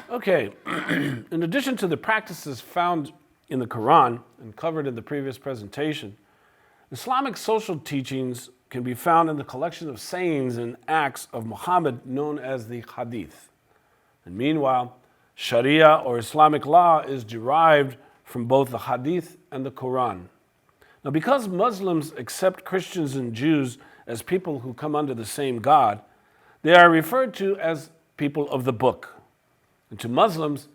Okay, in addition to the practices found in the Quran and covered in the previous presentation, Islamic social teachings can be found in the collection of sayings and acts of Muhammad known as the Hadith. And meanwhile, Sharia or Islamic law is derived from both the Hadith and the Quran. Now, because Muslims accept Christians and Jews as people who come under the same God, they are referred to as people of the book. And to Muslims,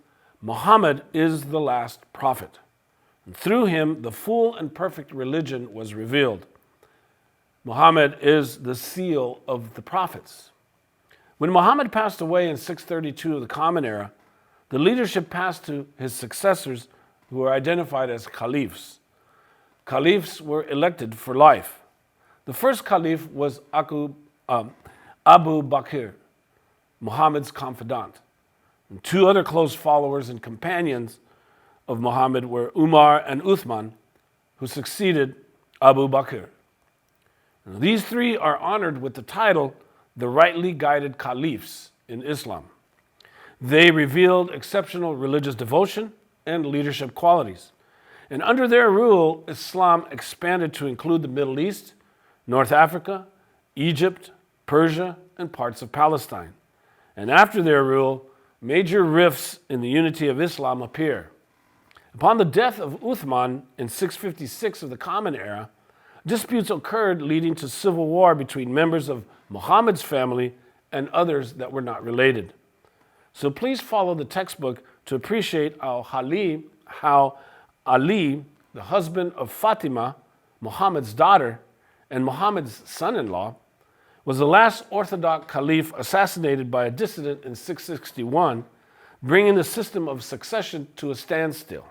Muhammad is the last prophet. And through him, the full and perfect religion was revealed. Muhammad is the seal of the prophets. When Muhammad passed away in 632 of the Common Era, the leadership passed to his successors who were identified as caliphs. Caliphs were elected for life. The first caliph was Abu Bakr, Muhammad's confidant. And two other close followers and companions of Muhammad were Umar and Uthman, who succeeded Abu Bakr. Now, these three are honored with the title, the rightly guided caliphs in Islam. They revealed exceptional religious devotion and leadership qualities. And under their rule, Islam expanded to include the Middle East, North Africa, Egypt, Persia, and parts of Palestine. And after their rule, major rifts in the unity of Islam appear. Upon the death of Uthman in 656 of the Common Era, disputes occurred leading to civil war between members of Muhammad's family and others that were not related. So please follow the textbook to appreciate how Ali, the husband of Fatima, Muhammad's daughter, and Muhammad's son-in-law, was the last Orthodox caliph assassinated by a dissident in 661, bringing the system of succession to a standstill.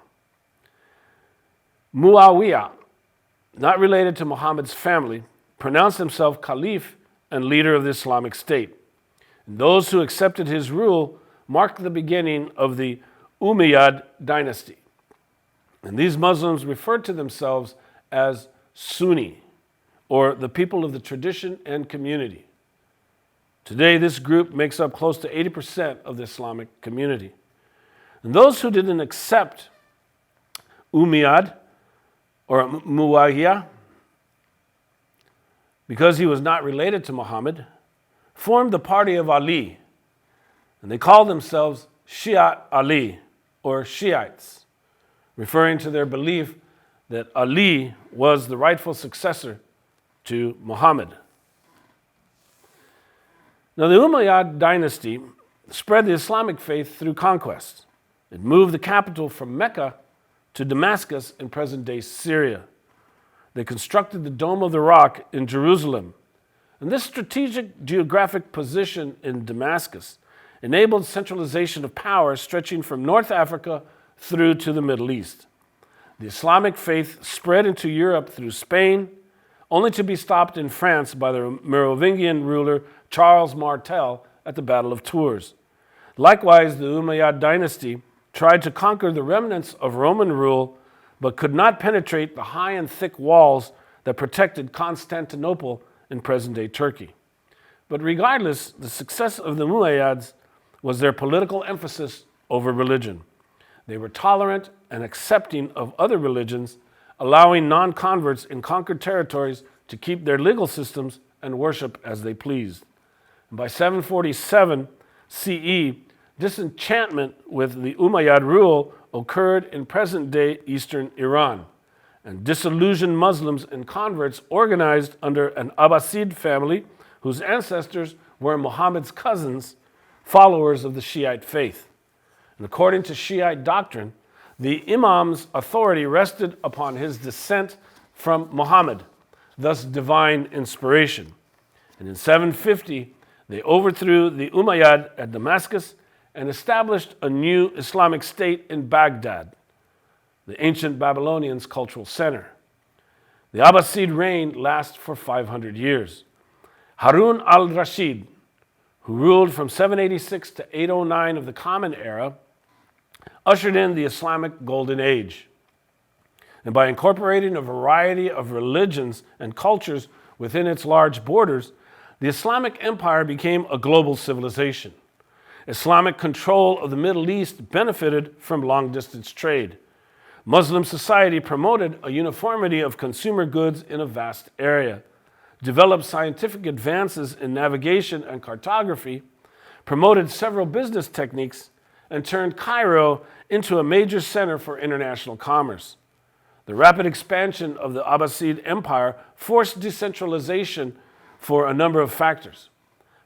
Muawiyah, not related to Muhammad's family, pronounced himself caliph and leader of the Islamic State. And those who accepted his rule marked the beginning of the Umayyad dynasty. And these Muslims referred to themselves as Sunni, or the people of the tradition and community. Today, this group makes up close to 80% of the Islamic community. And those who didn't accept Umayyad or Muawiyah, because he was not related to Muhammad, formed the party of Ali. And they called themselves Shi'at Ali, or Shiites, referring to their belief that Ali was the rightful successor to Muhammad. Now, the Umayyad dynasty spread the Islamic faith through conquest. It moved the capital from Mecca to Damascus in present-day Syria. They constructed the Dome of the Rock in Jerusalem. And this strategic geographic position in Damascus enabled centralization of power stretching from North Africa through to the Middle East. The Islamic faith spread into Europe through Spain, only to be stopped in France by the Merovingian ruler Charles Martel at the Battle of Tours. Likewise, the Umayyad dynasty tried to conquer the remnants of Roman rule, but could not penetrate the high and thick walls that protected Constantinople in present-day Turkey. But regardless, the success of the Umayyads was their political emphasis over religion. They were tolerant and accepting of other religions, allowing non-converts in conquered territories to keep their legal systems and worship as they pleased. And by 747 CE, disenchantment with the Umayyad rule occurred in present-day eastern Iran, and disillusioned Muslims and converts organized under an Abbasid family whose ancestors were Muhammad's cousins, followers of the Shiite faith. And according to Shiite doctrine, the Imam's authority rested upon his descent from Muhammad, thus divine inspiration. And in 750, they overthrew the Umayyad at Damascus and established a new Islamic state in Baghdad, the ancient Babylonians' cultural center. The Abbasid reign lasted for 500 years. Harun al-Rashid, who ruled from 786 to 809 of the Common Era, ushered in the Islamic Golden Age. And by incorporating a variety of religions and cultures within its large borders, the Islamic Empire became a global civilization. Islamic control of the Middle East benefited from long-distance trade. Muslim society promoted a uniformity of consumer goods in a vast area, developed scientific advances in navigation and cartography, promoted several business techniques, and turned Cairo into a major center for international commerce. The rapid expansion of the Abbasid Empire forced decentralization for a number of factors.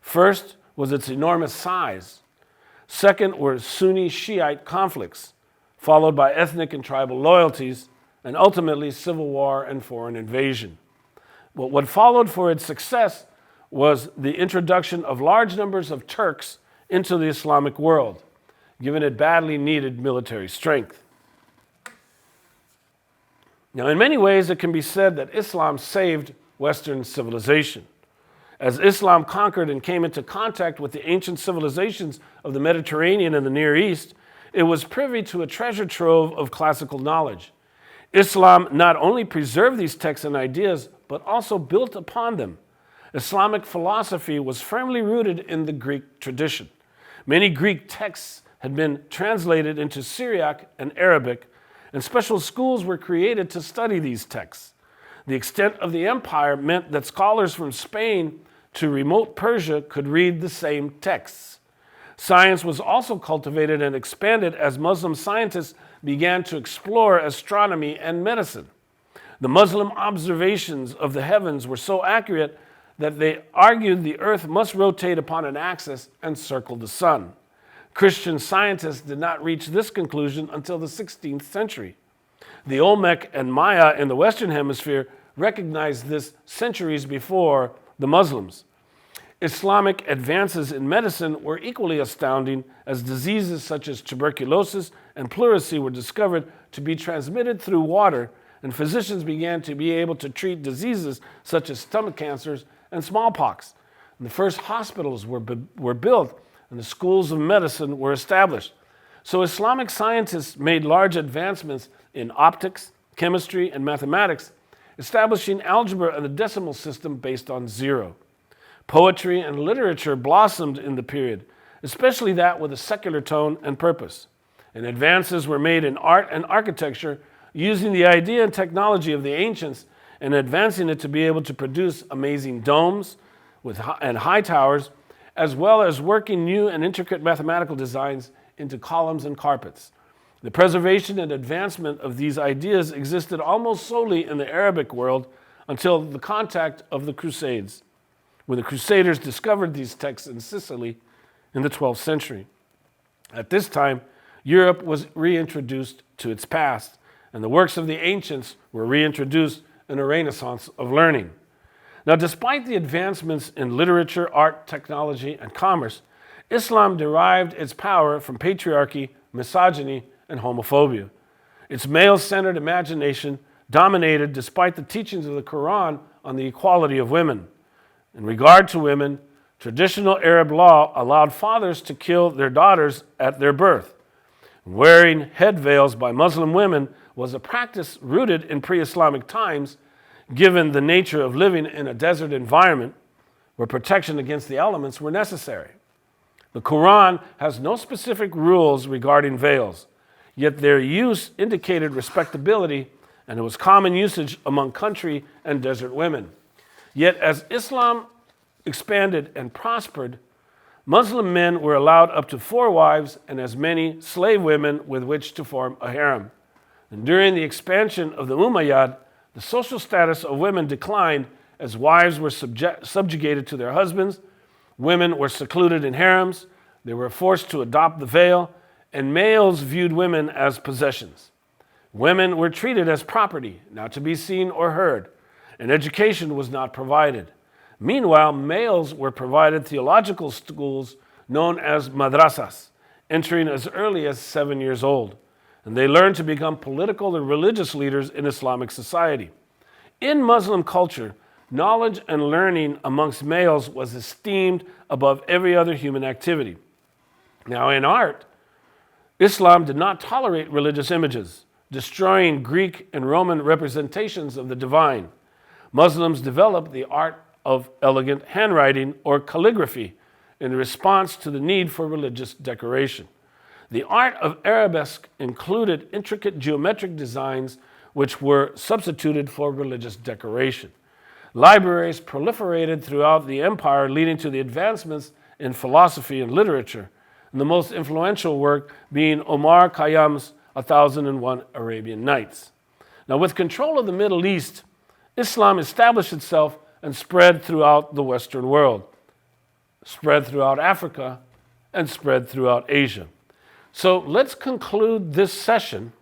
First was its enormous size. Second were Sunni Shiite conflicts, followed by ethnic and tribal loyalties, and ultimately civil war and foreign invasion. But what followed for its success was the introduction of large numbers of Turks into the Islamic world, given it badly needed military strength. Now, in many ways, it can be said that Islam saved Western civilization. As Islam conquered and came into contact with the ancient civilizations of the Mediterranean and the Near East, it was privy to a treasure trove of classical knowledge. Islam not only preserved these texts and ideas, but also built upon them. Islamic philosophy was firmly rooted in the Greek tradition. Many Greek texts had been translated into Syriac and Arabic, and special schools were created to study these texts. The extent of the empire meant that scholars from Spain to remote Persia could read the same texts. Science was also cultivated and expanded as Muslim scientists began to explore astronomy and medicine. The Muslim observations of the heavens were so accurate that they argued the earth must rotate upon an axis and circle the sun. Christian scientists did not reach this conclusion until the 16th century. The Olmec and Maya in the Western Hemisphere recognized this centuries before the Muslims. Islamic advances in medicine were equally astounding as diseases such as tuberculosis and pleurisy were discovered to be transmitted through water, and physicians began to be able to treat diseases such as stomach cancers and smallpox. And the first hospitals were built and the schools of medicine were established. So Islamic scientists made large advancements in optics, chemistry, and mathematics, establishing algebra and the decimal system based on zero. Poetry and literature blossomed in the period, especially that with a secular tone and purpose. And advances were made in art and architecture, using the idea and technology of the ancients and advancing it to be able to produce amazing domes and high towers, as well as working new and intricate mathematical designs into columns and carpets. The preservation and advancement of these ideas existed almost solely in the Arabic world until the contact of the Crusades, when the Crusaders discovered these texts in Sicily in the 12th century. At this time, Europe was reintroduced to its past, and the works of the ancients were reintroduced in a renaissance of learning. Now, despite the advancements in literature, art, technology, and commerce, Islam derived its power from patriarchy, misogyny, and homophobia. Its male-centered imagination dominated despite the teachings of the Quran on the equality of women. In regard to women, traditional Arab law allowed fathers to kill their daughters at their birth. Wearing head veils by Muslim women was a practice rooted in pre-Islamic times, given the nature of living in a desert environment where protection against the elements were necessary. The Quran has no specific rules regarding veils, yet their use indicated respectability, and it was common usage among country and desert women. Yet as Islam expanded and prospered, Muslim men were allowed up to 4 wives and as many slave women with which to form a harem. And during the expansion of the Umayyad, the social status of women declined as wives were subjugated to their husbands, women were secluded in harems, they were forced to adopt the veil, and males viewed women as possessions. Women were treated as property, not to be seen or heard, and education was not provided. Meanwhile, males were provided theological schools known as madrasas, entering as early as 7 years old, and they learned to become political and religious leaders in Islamic society. In Muslim culture, knowledge and learning amongst males was esteemed above every other human activity. Now, in art, Islam did not tolerate religious images, destroying Greek and Roman representations of the divine. Muslims developed the art of elegant handwriting or calligraphy in response to the need for religious decoration. The art of arabesque included intricate geometric designs which were substituted for religious decoration. Libraries proliferated throughout the empire, leading to the advancements in philosophy and literature, and the most influential work being Omar Khayyam's 1001 Arabian Nights. Now, with control of the Middle East, Islam established itself and spread throughout the Western world, spread throughout Africa, and spread throughout Asia. So let's conclude this session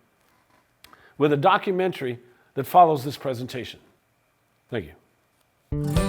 with a documentary that follows this presentation. Thank you.